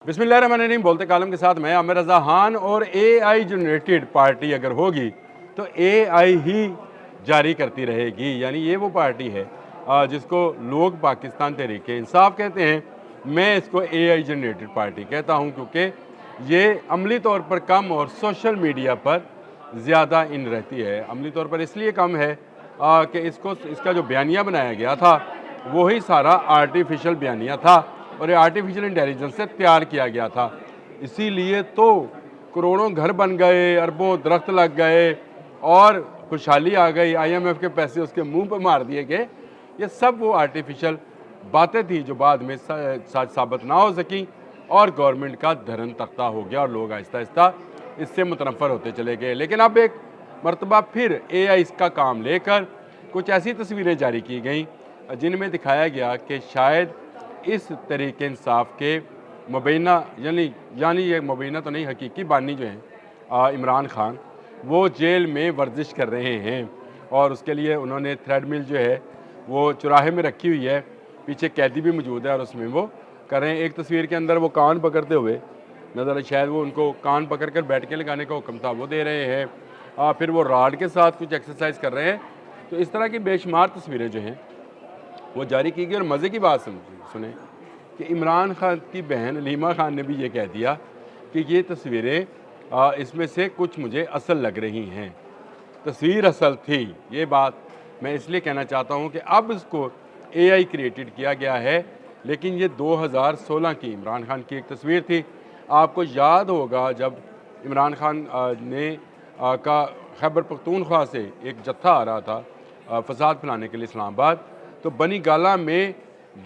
बिस्मिल्लाहिर्रहमानिर्रहीम। बोलते कालम के साथ मैं आमिर रज़ा खान। और AI जनरेटेड पार्टी अगर होगी तो AI ही जारी करती रहेगी, यानी ये वो पार्टी है जिसको लोग पाकिस्तान तहरीक इंसाफ कहते हैं। मैं इसको AI जनरेटेड पार्टी कहता हूँ क्योंकि ये अमली तौर पर कम और सोशल मीडिया पर ज़्यादा इन रहती है। अमली तौर पर इसलिए कम है कि इसका जो बयानिया बनाया गया था वही सारा आर्टिफिशियल बयानिया था और ये आर्टिफिशियल इंटेलिजेंस से तैयार किया गया था। इसीलिए तो करोड़ों घर बन गए, अरबों दरख्त लग गए और खुशहाली आ गई। IMF के पैसे उसके मुंह पर मार दिए गए। ये सब वो आर्टिफिशियल बातें थी जो बाद में सच साबित ना हो सकी और गवर्नमेंट का धरन तख्ता हो गया और लोग आहिस्ता आहिस्ता इससे मुतनफ़र होते चले गए। लेकिन अब एक मरतबा फिर AI इसका काम लेकर कुछ ऐसी तस्वीरें जारी की गई जिनमें दिखाया गया कि शायद इस तरीके इंसाफ के मुबैना यानी ये मुबैना तो नहीं, हकीकी बानी जो हैं इमरान खान, वो जेल में वर्जिश कर रहे हैं और उसके लिए उन्होंने थ्रेडमिल जो है वो चौराहे में रखी हुई है। पीछे कैदी भी मौजूद है और उसमें वो कर रहे हैं। एक तस्वीर के अंदर वो कान पकड़ते हुए नज़र, शायद वो उनको कान पकड़ कर बैठ के लगाने का हुक्म था, वो दे रहे हैं। फिर वो राड के साथ कुछ एक्सरसाइज कर रहे हैं। तो इस तरह की बेशुमार तस्वीरें जो हैं वो जारी की गई। और मज़े की बात सुने कि इमरान खान की बहन अलीमा खान ने भी ये कह दिया कि ये तस्वीरें इसमें से कुछ मुझे असल लग रही हैं। तस्वीर असल थी, ये बात मैं इसलिए कहना चाहता हूँ कि अब इसको AI क्रिएटेड किया गया है, लेकिन ये 2016 की इमरान खान की एक तस्वीर थी। आपको याद होगा जब इमरान खान ने का खैबर पख्तूनख्वा से एक जत्था आ रहा था फसाद फैलाने के लिए इस्लामाबाद, तो बनी गाला में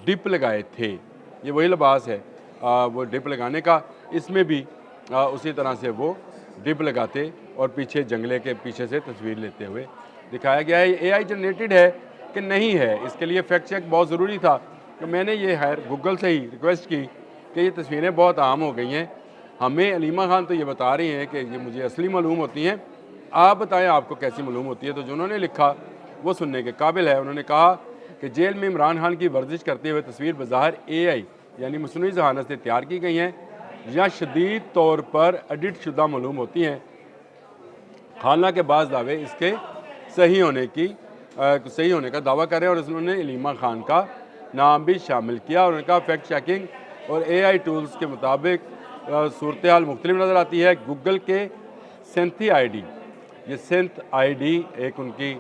डिप लगाए थे। ये वही लिबास है वो डिप लगाने का। इसमें भी उसी तरह से वो डिप लगाते और पीछे जंगले के पीछे से तस्वीर लेते हुए दिखाया गया है। ये AI जनरेटेड है कि नहीं है, इसके लिए फैक्ट चेक बहुत ज़रूरी था। तो मैंने ये खैर गूगल से ही रिक्वेस्ट की कि ये तस्वीरें बहुत आम हो गई हैं। हमें अलीमा खान तो ये बता रही हैं कि ये मुझे असली मालूम होती हैं, आप बताएं आपको कैसी मालूम होती है। तो जो उन्होंने लिखा वो सुनने के काबिल है। उन्होंने कहा कि जेल में इमरान खान की वर्जिश करते हुए तस्वीर बज़ाहिर AI यानी मसनूई ज़हानत से तैयार की गई हैं या शदीद तौर पर एडिट शुदा मालूम होती हैं। हालांकि बाज़ दावे इसके सही होने का दावा कर रहे हैं और उन्होंने अलीमा खान का नाम भी शामिल किया। उन्होंने कहा फैक्ट चेकिंग और AI टूल्स के मुताबिक सूरत हाल मुख्तलिफ नज़र आती है। गूगल के सेंथी ID, ये सेंथ ID एक उनकी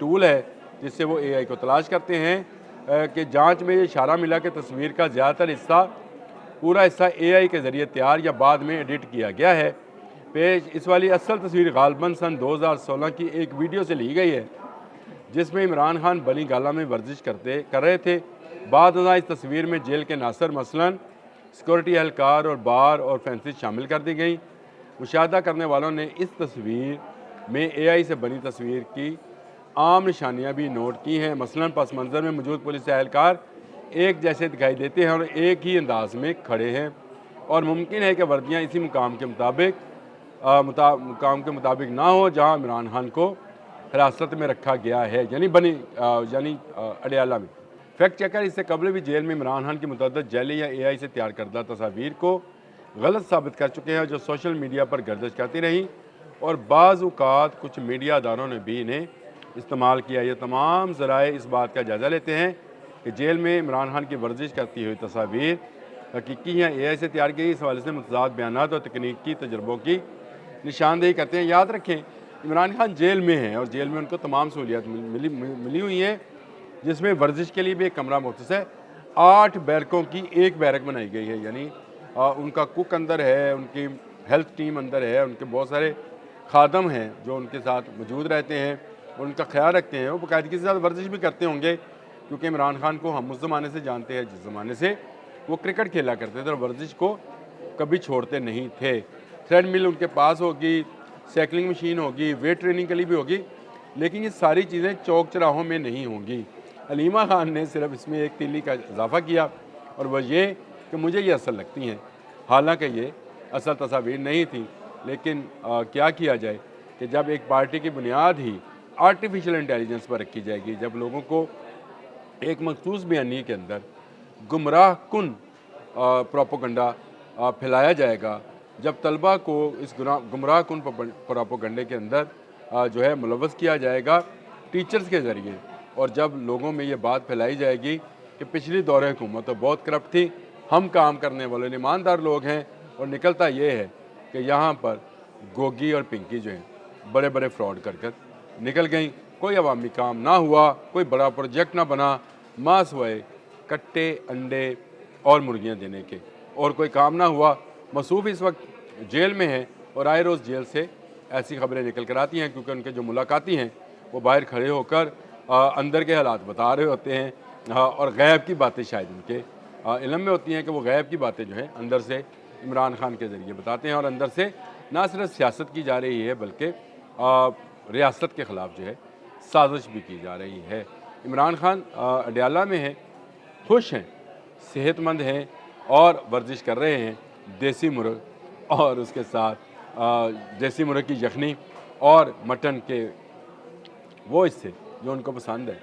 टूल है जिससे वो AI को तलाश करते हैं कि जांच में ये इशारा मिला कि तस्वीर का ज़्यादातर हिस्सा पूरा हिस्सा AI के ज़रिए तैयार या बाद में एडिट किया गया है। पेश इस वाली असल तस्वीर गालबन सन 2016 की एक वीडियो से ली गई है जिसमें इमरान खान बनी गाला में वर्जिश कर रहे थे। बाद इस तस्वीर में जेल के नासर मसलन सिक्योरिटी एहलकार और बार और फैंसिस शामिल कर दी गई। मुशाहदा करने वालों ने इस तस्वीर में AI से बनी तस्वीर की आम निशानियां भी नोट की हैं। मसलन पस मंज़र में मौजूद पुलिस एहलकार एक जैसे दिखाई देते हैं और एक ही अंदाज में खड़े हैं और मुमकिन है कि वर्दियाँ इसी मुकाम के मुताबिक ना हो जहां इमरान खान को हिरासत में रखा गया है, यानी अडयाला में। फैक्ट चेकर इससे कबल भी जेल में इमरान खान की मुतअद्दिद जेली या AI से तैयार करदा तस्वीर को गलत साबित कर चुके हैं जो सोशल मीडिया पर गर्दिश करती रही और बाज़ औक़ात कुछ मीडिया अदारों ने भी इन्हें इस्तेमाल किया। ये तमाम ज़राए इस बात का जायज़ा लेते हैं कि जेल में इमरान खान की वर्जिश करती हुई तस्वीर हकीकी या AI से तैयार की। इस हवाले से मुतज़ाद बयानात और तकनीकी तजर्बों की निशानदेही करते हैं। याद रखें इमरान खान जेल में हैं और जेल में उनको तमाम सहूलियात मिली हुई हैं जिसमें वर्जिश के लिए भी एक कमरा मुख्तस है। 8 बैरकों की एक बैरक बनाई गई है, यानी उनका कुक अंदर है, उनकी हेल्थ टीम अंदर है, उनके बहुत सारे खादम हैं जो उनके साथ मौजूद रहते हैं, उनका ख्याल रखते हैं। वो बाकायदगी के साथ वर्जिश भी करते होंगे क्योंकि इमरान खान को हम उस ज़माने से जानते हैं जिस ज़माने से वो क्रिकेट खेला करते थे और वर्जिश को कभी छोड़ते नहीं थे। थ्रेड मिल उनके पास होगी, साइकिलिंग मशीन होगी, वेट ट्रेनिंग के लिए भी होगी, लेकिन ये सारी चीज़ें चौक चौराहों में नहीं होंगी। अलीमा खान ने सिर्फ इसमें एक तीली का इजाफा किया और वह ये कि मुझे ये असल लगती हैं, हालांकि ये असल तस्वीर नहीं थी। लेकिन क्या किया जाए कि जब एक पार्टी की बुनियाद ही आर्टिफिशियल इंटेलिजेंस पर रखी जाएगी, जब लोगों को एक मखसूस बयानी के अंदर गुमराह कुन प्रोपोगंडा پھیلایا جائے گا، جب طلبہ کو اس گمراہ کن پروپیگنڈے کے اندر جو ہے ملوث کیا جائے گا ٹیچرز کے ذریعے، اور جب لوگوں میں یہ بات پھیلائی جائے گی کہ پچھلی دور حکومت تو بہت کرپٹ تھی، ہم کام کرنے والے ایماندار لوگ ہیں، اور نکلتا یہ ہے کہ یہاں پر گوگی اور پنکی جو ہیں بڑے بڑے فراڈ کر نکل گئیں، کوئی عوامی کام نہ ہوا، کوئی بڑا پروجیکٹ نہ بنا، ماں سوائے کٹے انڈے اور مرغیاں دینے کے اور کوئی کام نہ ہوا۔ مصروف اس وقت جیل میں ہیں، اور آئے روز جیل سے ایسی خبریں نکل کر آتی ہیں، کیونکہ ان کے جو ملاقاتی ہیں وہ باہر کھڑے ہو کر اندر کے حالات بتا رہے ہوتے ہیں، اور غیب کی باتیں شاید ان کے علم میں ہوتی ہیں کہ وہ غیب کی باتیں جو ہیں اندر سے عمران خان کے ذریعے بتاتے ہیں، اور اندر سے نہ صرف سیاست کی جا رہی ہے بلکہ ریاست کے خلاف جو ہے سازش بھی کی جا رہی ہے۔ عمران خان اڈیالہ میں ہیں، خوش ہیں، صحت مند ہیں، اور ورزش کر رہے ہیں، دیسی مرغ اور اس کے ساتھ دیسی مرغ کی یخنی اور مٹن کے وہ حصے جو ان کو پسند ہے،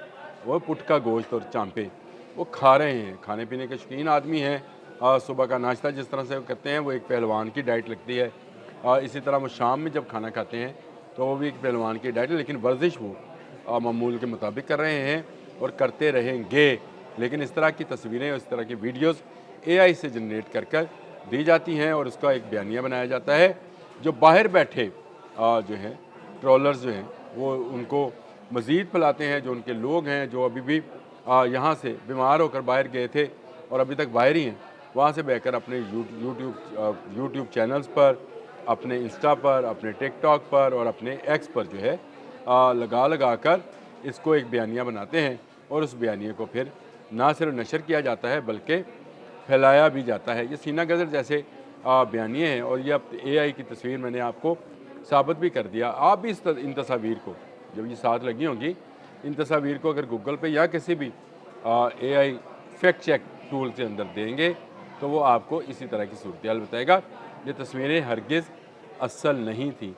وہ پٹ کا گوشت اور چانپے وہ کھا رہے ہیں۔ کھانے پینے کے شوقین آدمی ہیں، صبح کا ناشتہ جس طرح سے وہ کرتے ہیں وہ ایک پہلوان کی ڈائٹ لگتی ہے، اسی طرح وہ شام میں جب کھانا کھاتے ہیں تو وہ بھی ایک پہلوان کی ڈائٹ ہے، لیکن ورزش وہ معمول کے مطابق کر رہے ہیں اور کرتے رہیں گے۔ لیکن اس طرح کی تصویریں اور اس طرح کی ویڈیوز اے آئی سے جنریٹ کر دی جاتی ہیں، اور اس کا ایک بیانیہ بنایا جاتا ہے، جو باہر بیٹھے جو ہیں ٹرولرز جو ہیں وہ ان کو مزید پھیلاتے ہیں، جو ان کے لوگ ہیں جو ابھی بھی یہاں سے بیمار ہو کر باہر گئے تھے اور ابھی تک باہر ہی ہیں، وہاں سے بیٹھ کر اپنے یوٹیوب چینلز پر، اپنے انسٹا پر، اپنے ٹک ٹاک پر اور اپنے ایکس پر جو ہے لگا کر اس کو ایک بیانیہ بناتے ہیں، اور اس بیانیے کو پھر نہ صرف نشر کیا جاتا ہے بلکہ پھیلایا بھی جاتا ہے۔ یہ سینہ گزر جیسے بیانیے ہیں، اور یہ اب اے آئی کی تصویر میں نے آپ کو ثابت بھی کر دیا۔ آپ بھی ان تصاویر کو جب یہ ساتھ لگی ہوں گی، ان تصاویر کو اگر گوگل پہ یا کسی بھی اے آئی فیکٹ چیک ٹول کے اندر دیں گے تو وہ آپ کو اسی طرح کی صورتحال بتائے گا۔ یہ تصویریں ہرگز اصل نہیں تھیں،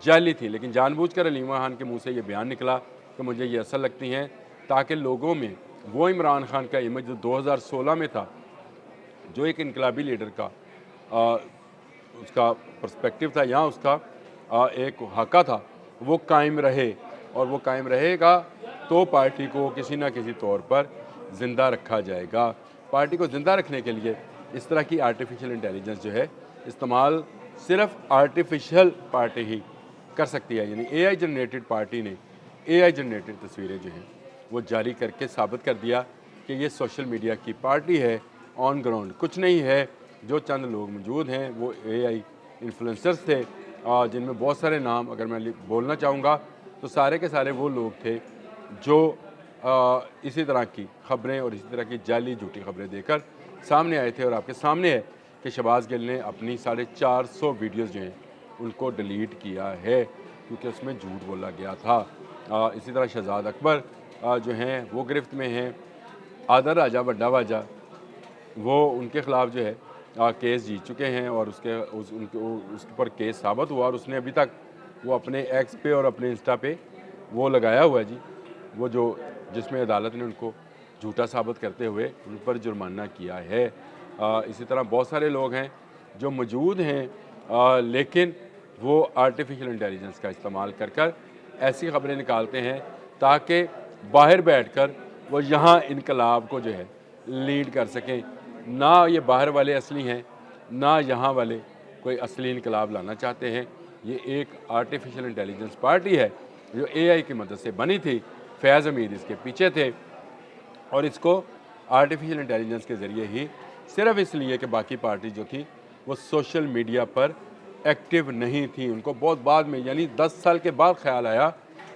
جعلی تھی، لیکن جان بوجھ کر علی خان کے منہ سے یہ بیان نکلا کہ مجھے یہ اصل لگتی ہیں، تاکہ لوگوں میں وہ عمران خان کا امیج جو 2016 میں تھا، جو ایک انقلابی لیڈر کا اس کا پرسپیکٹیو تھا یا اس کا ایک حقہ تھا، وہ قائم رہے، اور وہ قائم رہے گا تو پارٹی کو کسی نہ کسی طور پر زندہ رکھا جائے گا۔ پارٹی کو زندہ رکھنے کے لیے اس طرح کی آرٹیفیشل انٹیلیجنس جو ہے استعمال صرف آرٹیفیشل پارٹی ہی کر سکتی ہے، یعنی اے آئی جنریٹڈ پارٹی نے اے آئی جنریٹڈ تصویریں جو ہیں وہ جاری کر کے ثابت کر دیا کہ یہ سوشل میڈیا کی پارٹی ہے، آن گراؤنڈ کچھ نہیں ہے۔ جو چند لوگ موجود ہیں وہ اے آئی انفلوئنسرز تھے، جن میں بہت سارے نام اگر میں بولنا چاہوں گا تو سارے کے سارے وہ لوگ تھے جو اسی طرح کی خبریں اور اسی طرح کی جعلی جھوٹی خبریں دے کر سامنے آئے تھے، اور آپ کے سامنے ہے کہ شہباز گل نے اپنی 450 ویڈیوز جو ہیں ان کو ڈیلیٹ کیا ہے، کیونکہ اس میں جھوٹ بولا گیا تھا۔ اسی طرح شہزاد اکبر جو ہیں وہ گرفت میں ہیں، آدر راجہ بڑا واجہ وہ ان کے خلاف جو ہے کیس جیت چکے ہیں، اور اس پر کیس ثابت ہوا، اور اس نے ابھی تک وہ اپنے ایکس پہ اور اپنے انسٹا پہ وہ لگایا ہوا ہے جی، وہ جس میں عدالت نے ان کو جھوٹا ثابت کرتے ہوئے ان پر جرمانہ کیا ہے۔ اسی طرح بہت سارے لوگ ہیں جو موجود ہیں، لیکن وہ آرٹیفیشل انٹیلیجنس کا استعمال کر ایسی خبریں نکالتے ہیں تاکہ باہر بیٹھ کر وہ یہاں انقلاب کو جو ہے لیڈ کر سکیں۔ نہ یہ باہر والے اصلی ہیں، نہ یہاں والے کوئی اصلی انقلاب لانا چاہتے ہیں۔ یہ ایک آرٹیفیشل انٹیلیجنس پارٹی ہے جو اے آئی کی مدد سے بنی تھی، فیض حمید اس کے پیچھے تھے، اور اس کو آرٹیفیشل انٹیلیجنس کے ذریعے ہی صرف اس لیے کہ باقی پارٹی جو تھی وہ سوشل میڈیا پر ایکٹیو نہیں تھی، ان کو بہت بعد میں یعنی 10 سال کے بعد خیال آیا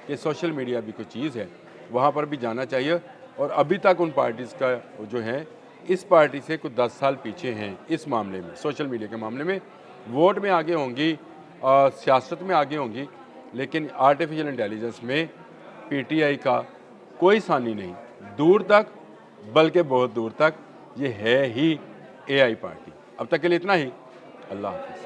کہ سوشل میڈیا بھی کوئی چیز ہے، وہاں پر بھی جانا چاہیے، اور ابھی تک ان پارٹیز کا جو ہے اس پارٹی سے کچھ 10 سال پیچھے ہیں اس معاملے میں، سوشل میڈیا کے معاملے میں۔ ووٹ میں آگے ہوں گی، سیاست میں آگے ہوں گی، لیکن آرٹیفیشل انٹیلیجنس میں پی ٹی آئی کا کوئی ثانی نہیں، دور تک بلکہ بہت دور تک یہ ہے ہی اے آئی پارٹی۔ اب تک کے لیے اتنا ہی، اللہ حافظ۔